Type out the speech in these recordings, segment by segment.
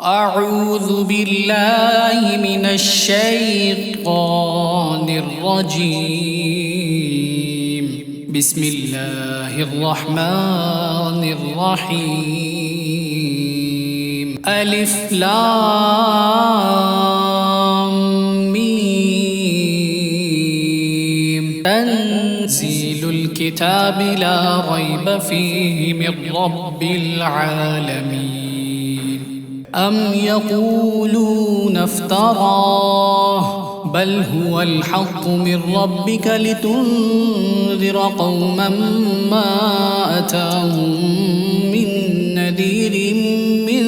أعوذ بالله من الشيطان الرجيم. بسم الله الرحمن الرحيم. ألف لام ميم. تنزيل الكتاب لا ريب فيه من رب العالمين. أم يقولون افتراه بل هو الحق من ربك لتنذر قوما ما أتاهم من نذير من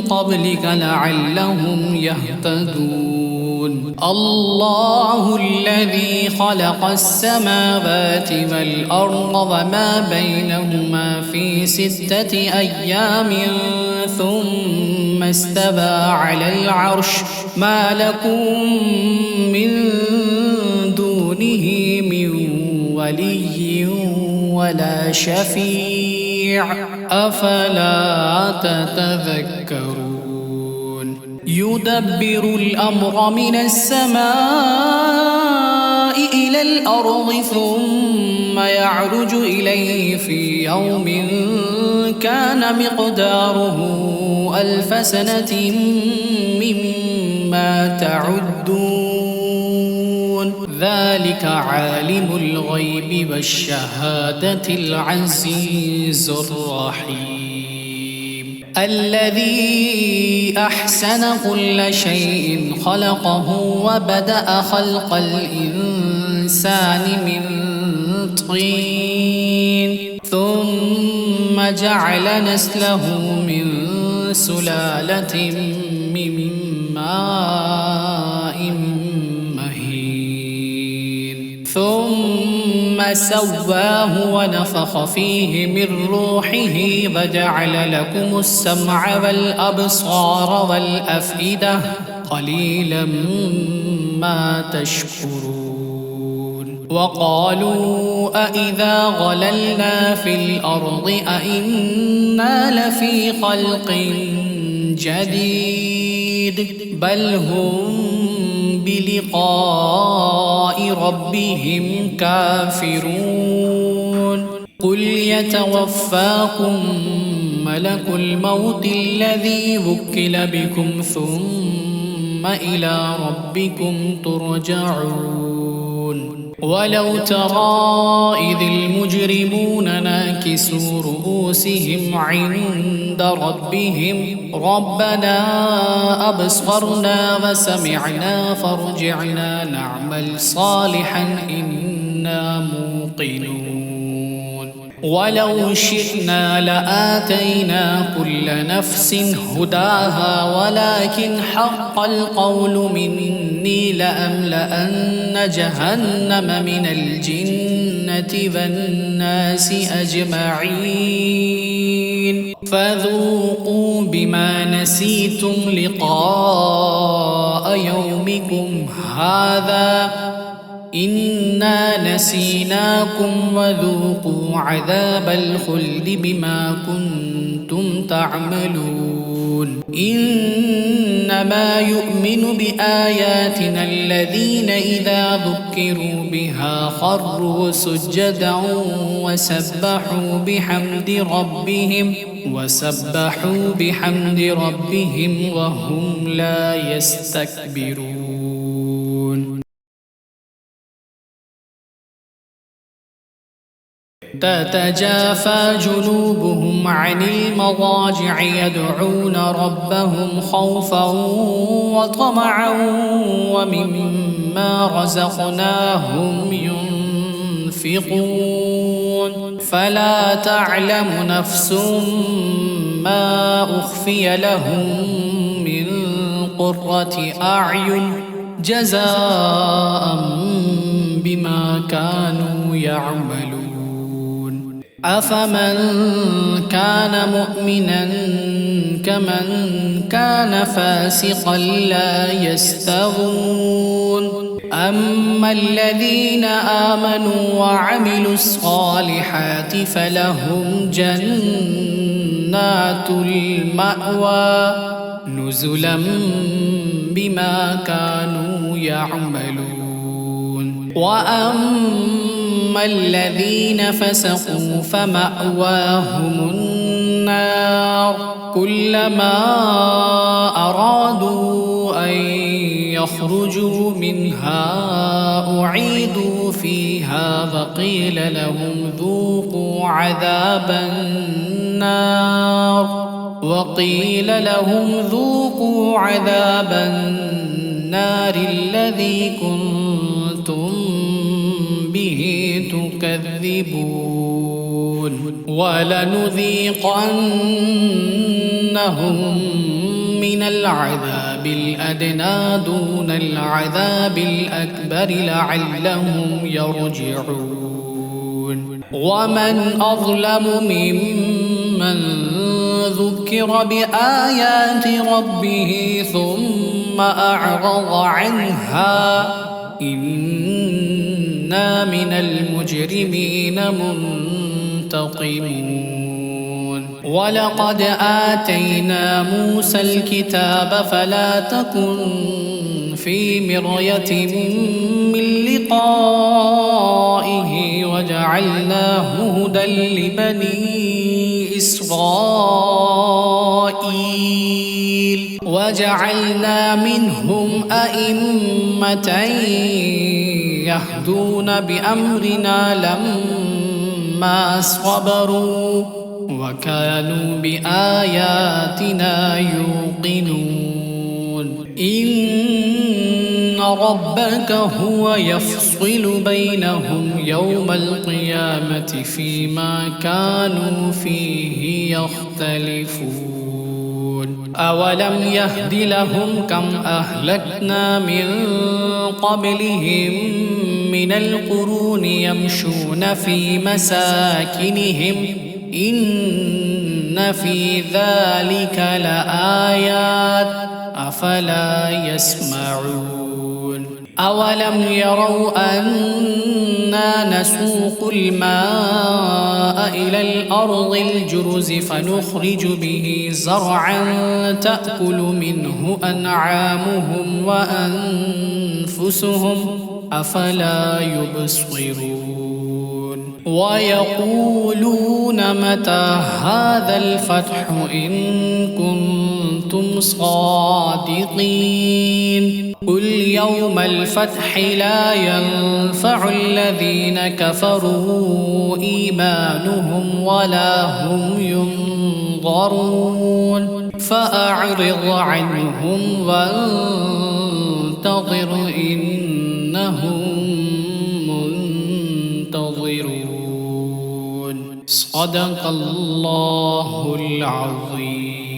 قبلك لعلهم يهتدون. الله الذي خلق السماوات والأرض وما بينهما في 6 أيام ثم استوى على العرش ما لكم من دونه من ولي ولا شفيع أفلا تتذكرون. يدبر الأمر من السماء إلى الأرض ثم يعرج إليه في يوم كان مقداره 1000 سنة مما تعدون. ذلك عالم الغيب والشهادة العزيز الرحيم. الذي أحسن كل شيء خلقه وبدأ خلق الإنسان من طين ثم جعل نسله من سلالة من ماء مهين ثم سواه ونفخ فيه من روحه وجعل لكم السمع والأبصار والأفئدة قليلا ما تشكرون. وقالوا أإذا غللنا في الأرض أإنا لفي خلق جديد بل هم بلقاء ربهم كافرون. قل يتوفاكم ملك الموت الذي وكل بكم ثم إلى ربكم ترجعون. ولو ترى إذ المجرمون ناكسوا رؤوسهم عند ربهم ربنا أبصرنا وسمعنا فارجعنا نعمل صالحا إنا موقنون. ولو شئنا لآتينا كل نفس هداها ولكن حق القول مني لأملأن جهنم من الجنة والناس أجمعين. فذوقوا بما نسيتم لقاء يومكم هذا إنا نسيناكم وذوقوا عذاب الخلد بما كنتم تعملون. إنما يؤمن بآياتنا الذين إذا ذكروا بها خروا سجدا وسبحوا بحمد ربهم وهم لا يستكبرون. تتجافى جنوبهم عن المضاجع يدعون ربهم خوفا وطمعا ومما رزقناهم ينفقون. فلا تعلم نفس ما أخفي لهم من قرة أعين جزاء بما كانوا يعملون. أفمن كان مؤمنا كمن كان فاسقا لا يستوون. أما الذين آمنوا وعملوا الصالحات فلهم جنات جنات المأوى نزلا بما كانوا يعملون وأما الذين فسقوا فمأواهم النار كلما أرادوا أن يخرجوا منها أعيدوا فيها وقيل لهم ذوقوا عذاب النار الذي كنتم به تكذبون ولنذيقنهم من العذاب الأدنى دون العذاب الأكبر لعلهم يرجعون ومن أظلم ممن ذكر بآيات ربه ثم أعرض عنها إنا من المجرمين منتقمون ولقد آتينا موسى الكتاب فلا تكن في مرية من لقائه وجعلناه هدى لبني إسرائيل وجعلنا منهم أئمة يهدون بأمرنا لما صبروا وكانوا بآياتنا يوقنون إن ربك هو يفصل بينهم يوم القيامة فيما كانوا فيه يختلفون أولم يهد لهم كم أهلكنا من قبلهم من القرون يمشون في مساكنهم إن في ذلك لآيات أفلا يسمعون أولم يروا أنا نسوق الماء إلى الأرض الجرز فنخرج به زرعا تأكل منه أنعامهم وأنفسهم أفلا يبصرون ويقولون متى هذا الفتح إن كنتم صادقين قل يوم الفتح لا ينفع الذين كفروا إيمانهم ولا هم ينظرون فأعرض عنهم وانتظر إنهم منتظرون صدق الله العظيم.